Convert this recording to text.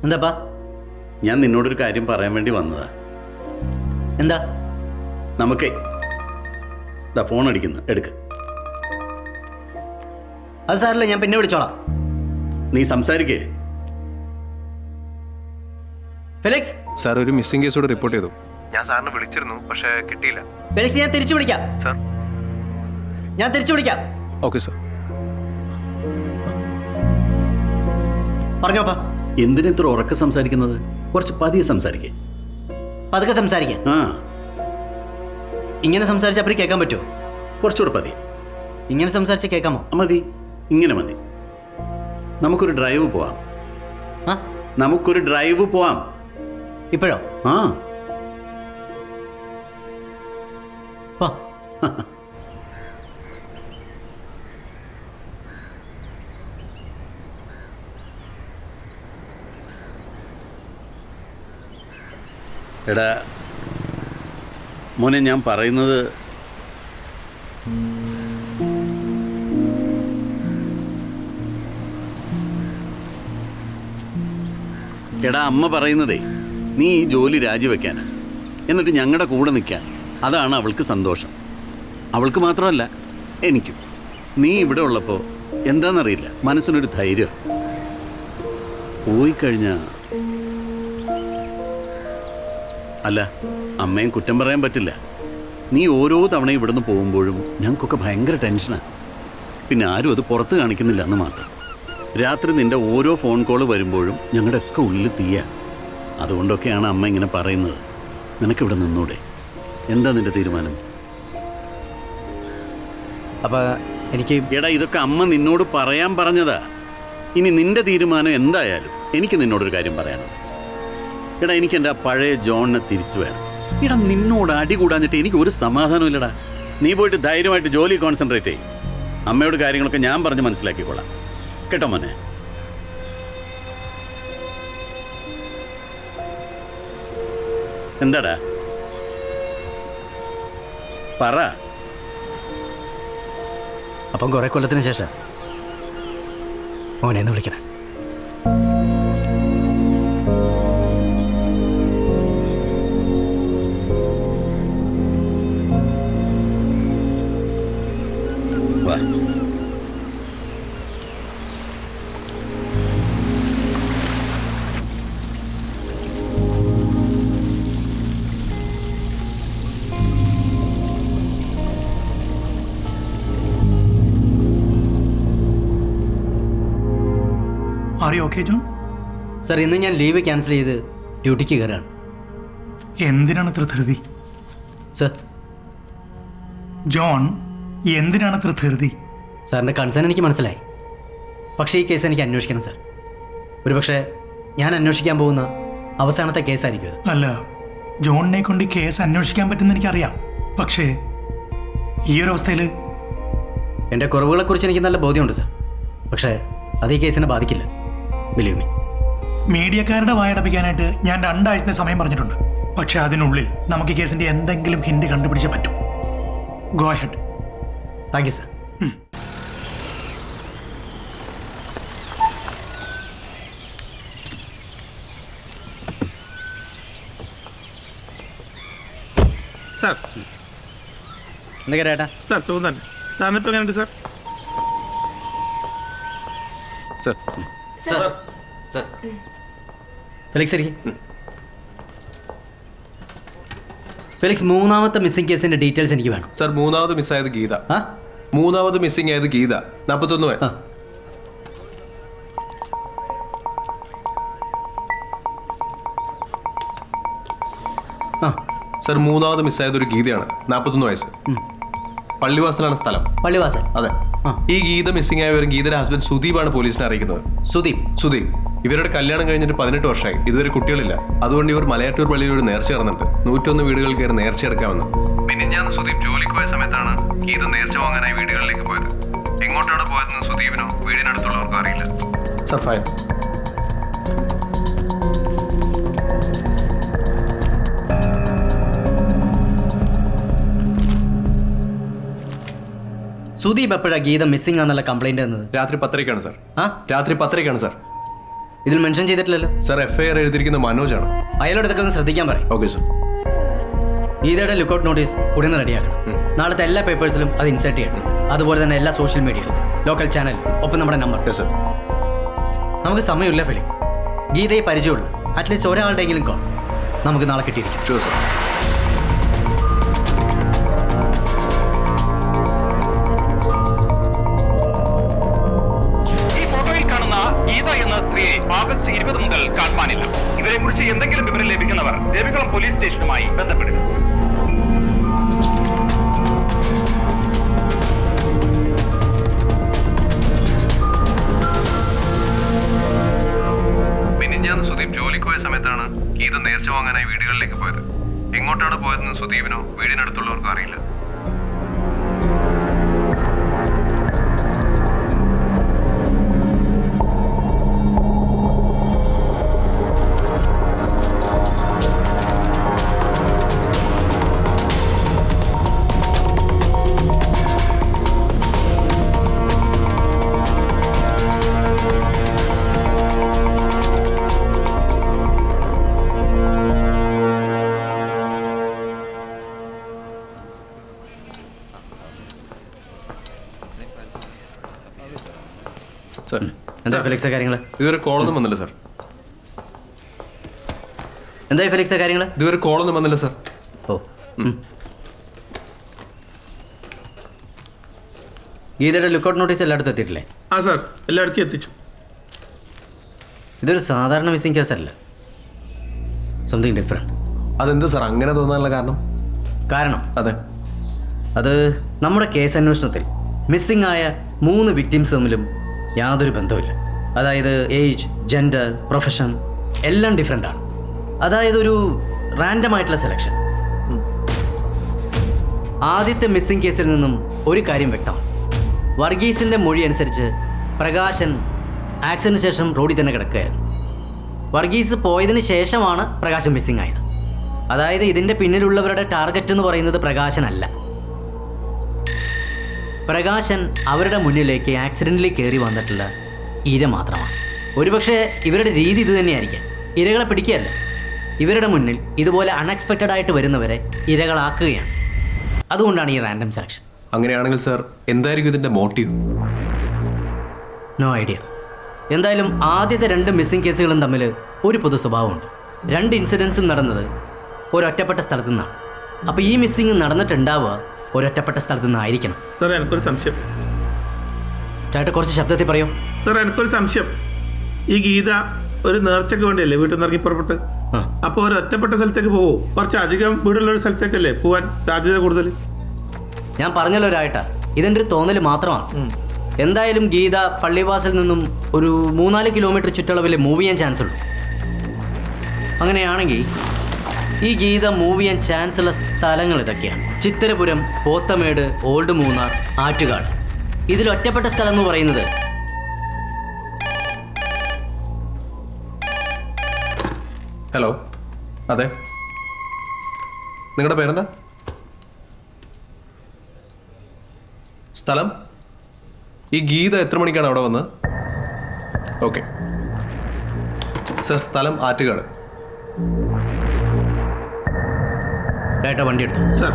എന്താപ്പാ? ഞാൻ നിന്നോടൊരു കാര്യം പറയാൻ വേണ്ടി വന്നതാ. എന്താ? നമുക്കേ ഫോൺ അടിക്കുന്നു, എടുക്ക്. അത് സാറില്ല, ഞാൻ പിന്നെ വിളിച്ചോളാം. നീ സംസാരിക്കേ. ഫെലിക്സ് സാർ, ഒരു മിസ്സിംഗ് കേസോട് റിപ്പോർട്ട് ചെയ്തു. ഞാൻ സാറിന് വിളിച്ചിരുന്നു, പക്ഷേ കിട്ടിയില്ല. ഫെലിക്സ്, ഞാൻ തിരിച്ചു വിളിക്കാം. സാർ, ഞാൻ തിരിച്ചു വിളിക്കാം. Okay sir. പറഞ്ഞോപ്പാ. എന്തിനെത്ര ഉറക്കെ സംസാരിക്കുന്നത്? കുറച്ച് പതിയെ സംസാരിക്കേ. പതുക്കെ സംസാരിക്കാം. ആ, ഇങ്ങനെ സംസാരിച്ച അപ്പഴേ കേൾക്കാൻ പറ്റുമോ? കുറച്ചുകൂടെ പതിയെ. ഇങ്ങനെ സംസാരിച്ച കേൾക്കാമോ? മതി, ഇങ്ങനെ മതി. നമുക്കൊരു ഡ്രൈവ് പോവാം. ആ, നമുക്കൊരു ഡ്രൈവ് പോവാം. ഇപ്പോഴോ? ആ, പോ. എടാ മോനെ, ഞാൻ പറയുന്നത് എടാ, അമ്മ പറയുന്നതേ നീ ഈ ജോലി രാജിവെക്കാനാ, എന്നിട്ട് ഞങ്ങളുടെ കൂടെ നിൽക്കാൻ. അതാണ് അവൾക്ക് സന്തോഷം. അവൾക്ക് മാത്രമല്ല, എനിക്കും. നീ ഇവിടെ ഉള്ളപ്പോൾ എന്താണെന്നറിയില്ല, മനസ്സിനൊരു ധൈര്യം. പോയിക്കഴിഞ്ഞാൽ അല്ല, അമ്മയും കുറ്റം പറയാൻ പറ്റില്ല. നീ ഓരോ തവണയും ഇവിടുന്ന് പോകുമ്പോഴും ഞങ്ങൾക്കൊക്കെ ഭയങ്കര ടെൻഷനാണ്. പിന്നെ ആരും അത് പുറത്ത് കാണിക്കുന്നില്ല എന്ന് മാത്രം. രാത്രി നിൻ്റെ ഓരോ ഫോൺ കോൾ വരുമ്പോഴും ഞങ്ങളുടെയൊക്കെ ഉള്ളിൽ തീയ. അതുകൊണ്ടൊക്കെയാണ് അമ്മ ഇങ്ങനെ പറയുന്നത്. നിനക്കിവിടെ നിന്നൂടെ? എന്താ നിൻ്റെ തീരുമാനം? അപ്പോൾ എനിക്ക് എടാ, ഇതൊക്കെ അമ്മ നിന്നോട് പറയാൻ പറഞ്ഞതാ. ഇനി നിൻ്റെ തീരുമാനം എന്തായാലും എനിക്ക് നിന്നോടൊരു കാര്യം പറയാനുണ്ട്. എടാ, എനിക്ക് എൻ്റെ ആ പഴയ ജോണിനെ തിരിച്ചു വേണം. എടാ, നിന്നോട് അടി കൂടാഞ്ഞിട്ട് എനിക്ക് ഒരു സമാധാനം ഇല്ലടാ. നീ പോയിട്ട് ധൈര്യമായിട്ട് ജോലി കോൺസെൻട്രേറ്റ് ചെയ്യും. അമ്മയോട് കാര്യങ്ങളൊക്കെ ഞാൻ പറഞ്ഞ് മനസ്സിലാക്കിക്കൊള്ളാം. കേട്ടോ മോനെ? എന്താടാ പറ. അപ്പം കുറെ കൊല്ലത്തിന് ശേഷം മോനെന്ന് വിളിക്കണേ. വാ. Are you okay, John? Sir, ഇന്ന് ഞാൻ ലീവ് ക്യാൻസൽ ചെയ്ത് ഡ്യൂട്ടിക്ക് കയറാണ്. എന്തിനാണ് ഇത്ര ധൃതി? സാർ, ജോൺ, എന്തിനാണ് ഇത്ര ധൃതി? സാറിൻ്റെ കൺസേൺ എനിക്ക് മനസ്സിലായി. പക്ഷേ ഈ കേസ് എനിക്ക് അന്വേഷിക്കണം സാർ. ഒരുപക്ഷെ ഞാൻ അന്വേഷിക്കാൻ പോകുന്ന അവസാനത്തെ കേസായിരിക്കും ഇത്. അല്ല, ജോണിനെ കൊണ്ട് ഈ കേസ് അന്വേഷിക്കാൻ പറ്റുമെന്ന് എനിക്കറിയാം. പക്ഷേ ഈ ഒരു അവസ്ഥയിൽ എൻ്റെ കുറവുകളെക്കുറിച്ച് എനിക്ക് നല്ല ബോധ്യമുണ്ട് സാർ. പക്ഷേ അത് ഈ കേസിനെ ബാധിക്കില്ല. Believe me. മീഡിയക്കാരുടെ വായടപ്പിക്കാനായിട്ട് ഞാൻ 2 ആഴ്ചത്തെ സമയം പറഞ്ഞിട്ടുണ്ട്. പക്ഷെ അതിനുള്ളിൽ നമുക്ക് ഈ കേസിന്റെ എന്തെങ്കിലും ഹിന്റ് കണ്ടുപിടിച്ചേ പറ്റൂ. Go ahead. Thank you sir. Sir, എന്തൊക്കെ ചേട്ടാ? സാർ സുഖം തന്നെ. സാറിനിപ്പോൾ എങ്ങനെയുണ്ട് സാർ? സാർ, ഫെലിക്സ് ഇരിക്കും. ഫെലിക്സ്, 3ാമത്തെ മിസ്സിംഗ് കേസിന്റെ ഡീറ്റെയിൽസ് എനിക്ക് വേണം. സാർ, 3ാമത് മിസ്സായത് ഗീത. ആ 3ാമത് മിസ്സിംഗ് ആയത് ഗീത, 41 വയസ്സ്. ആ ആ സാർ, 3ാമത് മിസ്സായത് ഒരു ഗീതയാണ്, 41 വയസ്സ്. പള്ളിവാസലാണ് സ്ഥലം. പള്ളിവാസൽ. അതെ. ആ. ഈ ഗീത മിസ്സിംഗ് ആയ ഒരു ഗീതയുടെ ഹസ്ബൻഡ് സുദീപാണ് പോലീസിനെ അറിയിക്കുന്നത്. സുദീപ്. ഇവരുടെ കല്യാണം കഴിഞ്ഞിട്ട് 18 വർഷമായി. ഇതുവരെ കുട്ടികളില്ല. അതുകൊണ്ട് ഇവർ മലയാറ്റൂർ പള്ളിയിൽ ഒരു നേർച്ച നടന്നുണ്ട്. 101 വീടുകൾ കയറി നേർച്ച എടുക്കാമെന്ന്. പിന്നെ ഞാൻ സുദീപ് ജോലിക്ക് പോയ സമയത്താണ് ഗീത നേർച്ച വാങ്ങാനായി വീടുകളിലേക്ക് പോയത്. എങ്ങോട്ടാണ് പോയതെന്ന് സുദീപിനോ വീടിനടുത്തുള്ളവർക്കും അറിയില്ല. Sir, fine. സുദീപ് എപ്പോഴാണ് ഗീത മിസ്സിംഗ് ആണെന്നുള്ള കംപ്ലൈന്റ് തന്നത്? രാത്രി 10:30 സാർ. ആ രാത്രി 10:30 സാർ. ഇതിൽ മെൻഷൻ ചെയ്തിട്ടില്ലല്ലോ. സാർ FIR എഴുതിയിരിക്കുന്ന മനോജാണ്. അയാളോട് ഇതൊക്കെ ഒന്ന് ശ്രദ്ധിക്കാൻ പറയും. Okay sir. ഗീതയുടെ ലുക്കൗട്ട് നോട്ടീസ് ഉടനെ റെഡിയാക്കണം. നാളത്തെ എല്ലാ പേപ്പേഴ്സിലും അത് ഇൻസേർട്ട് ചെയ്യണം. അതുപോലെ തന്നെ എല്ലാ സോഷ്യൽ മീഡിയയിലും, ലോക്കൽ ചാനൽ, ഒപ്പം നമ്മുടെ നമ്പർ. Yes sir. നമുക്ക് സമയമില്ല ഫെലിക്സ്. ഗീതയെ പരിചയമുള്ളൂ. അറ്റ്ലീസ്റ്റ് ഒരാളുടെയെങ്കിലും കോൾ നമുക്ക് നാളെ കിട്ടിയിരിക്കും. Sure sir. ഈ ഫോട്ടോയിൽ കാണുന്ന ഗീത എന്ന സ്ത്രീയെ ഓഗസ്റ്റ് 20 മുതൽ കാണാനില്ല. ഇവരെ കുറിച്ച് എന്തെങ്കിലും വിവരം ലഭിക്കുന്നവർ ദേവികുളം പോലീസ് സ്റ്റേഷനുമായി ബന്ധപ്പെടുക. മിനിഞ്ഞാന്ന് സുദീപ് ജോലിക്ക് പോയ സമയത്താണ് ഗീത നേർച്ച വാങ്ങാനായി വീടുകളിലേക്ക് പോയത്. എങ്ങോട്ടാണ് പോയതെന്ന് സുദീപിനോ വീടിനടുത്തുള്ളവർക്കോ അറിയില്ല. സാർ, എന്താ ഫെലിക്സ് കാര്യങ്ങൾ? ഇതുവരെ കോളൊന്നും വന്നില്ല സാർ. എന്തായി ഫെലിക്സ് കാര്യങ്ങൾ? ഇതുവരെ കോളൊന്നും വന്നില്ല സാർ. ഓ, ഗീതയുടെ ലുക്കൗട്ട് നോട്ടീസ് എല്ലായിടത്തും എത്തിയിട്ടില്ലേ? ആ സാർ, എല്ലായിടത്തും എത്തിച്ചു. ഇതൊരു സാധാരണ മിസ്സിംഗ് കേസല്ല, സംതിങ് ഡിഫറെൻറ്റ്. അതെന്താ സാർ അങ്ങനെ തോന്നാനുള്ള കാരണം അതെ, അത് നമ്മുടെ കേസ് അന്വേഷണത്തിൽ മിസ്സിംഗ് ആയ 3 വിക്ടിംസ് തമ്മിലും യാതൊരു ബന്ധവുമില്ല. അതായത് ഏജ്, ജെൻഡർ, പ്രൊഫഷൻ എല്ലാം ഡിഫറെൻ്റ് ആണ്. അതായത് ഒരു റാൻഡം ആയിട്ടുള്ള സെലക്ഷൻ. ആദ്യത്തെ മിസ്സിംഗ് കേസിൽ നിന്നും ഒരു കാര്യം വ്യക്തമാണ്. വർഗീസിൻ്റെ മൊഴി അനുസരിച്ച് പ്രകാശൻ ആക്സിഡൻറ്റിന് ശേഷം റോഡിൽ തന്നെ കിടക്കുകയായിരുന്നു. വർഗീസ് പോയതിന് ശേഷമാണ് പ്രകാശൻ മിസ്സിംഗ് ആയത്. അതായത് ഇതിൻ്റെ പിന്നിലുള്ളവരുടെ ടാർഗറ്റ് എന്ന് പറയുന്നത് പ്രകാശനല്ല. പ്രകാശൻ അവരുടെ മുന്നിലേക്ക് ആക്സിഡൻ്റിൽ കയറി വന്നിട്ടുള്ള ഇര മാത്രമാണ്. ഒരുപക്ഷെ ഇവരുടെ രീതി ഇത് തന്നെയായിരിക്കാം. ഇരകളെ പിടിക്കുകയല്ല, ഇവരുടെ മുന്നിൽ ഇതുപോലെ അൺഎക്സ്പെക്റ്റഡ് ആയിട്ട് വരുന്നവരെ ഇരകളാക്കുകയാണ്. അതുകൊണ്ടാണ് ഈ റാൻഡം സെലക്ഷൻ. അങ്ങനെയാണെങ്കിൽ സാർ എന്തായിരിക്കും ഇതിൻ്റെ മോട്ടീവ്? No idea. എന്തായാലും ആദ്യത്തെ 2 മിസ്സിംഗ് കേസുകളും തമ്മിൽ ഒരു പൊതു സ്വഭാവമുണ്ട്. 2 ഇൻസിഡൻസും നടന്നത് ഒരൊറ്റപ്പെട്ട സ്ഥലത്തു നിന്നാണ്. അപ്പോൾ ഈ മിസ്സിംഗ് നടന്നിട്ടുണ്ടാവുക ഒരൊറ്റപ്പെട്ട സ്ഥലത്തു നിന്നായിരിക്കണം. സാർ, എനിക്കൊരു സംശയം. ചേട്ടാ, കുറച്ച് ശബ്ദത്തിൽ പറയൂ. സാർ, എനിക്കൊരു സംശയം. ഈ ഗീത ഒരു നേർച്ചയ്ക്ക് വേണ്ടിയല്ലേ വീട്ടിൽ നിന്ന് ഇറങ്ങി പുറപ്പെട്ട്? അപ്പോൾ ഒരു ഒറ്റപ്പെട്ട സ്ഥലത്തേക്ക് പോവോ? കുറച്ച് അധികം വീടുള്ളൊരു സ്ഥലത്തേക്കല്ലേ പോവാൻ സാധ്യത കൂടുതൽ? ഞാൻ പറഞ്ഞല്ലോ ഒരായിട്ടാ, ഇതെൻ്റെ ഒരു തോന്നൽ മാത്രമാണ്. എന്തായാലും ഗീത പള്ളിവാസൽ നിന്നും ഒരു 3-4 കിലോമീറ്റർ ചുറ്റളവിൽ മൂവ് ചെയ്യാൻ ചാൻസ് ഉള്ളൂ. അങ്ങനെയാണെങ്കിൽ ഈ ഗീത മൂവ് ചെയ്യാൻ ചാൻസ് ഉള്ള സ്ഥലങ്ങൾ ഇതൊക്കെയാണ്: ചിത്തരപുരം, പോത്തമേട്, ഓൾഡ് മൂന്നാർ, ആറ്റുകാട്. ഇതിൽ ഒറ്റപ്പെട്ട സ്ഥലം എന്ന് പറയുന്നത് ഹലോ, അതെ, നിങ്ങളുടെ പേരെന്താ? സ്ഥലം? ഈ ഗീത എത്ര മണിക്കാണ് അവിടെ വന്നത്? ഓക്കെ സാർ, സ്ഥലം ആറ്റുകാട്. ചേട്ടാ, വണ്ടി എടുത്തു. സാർ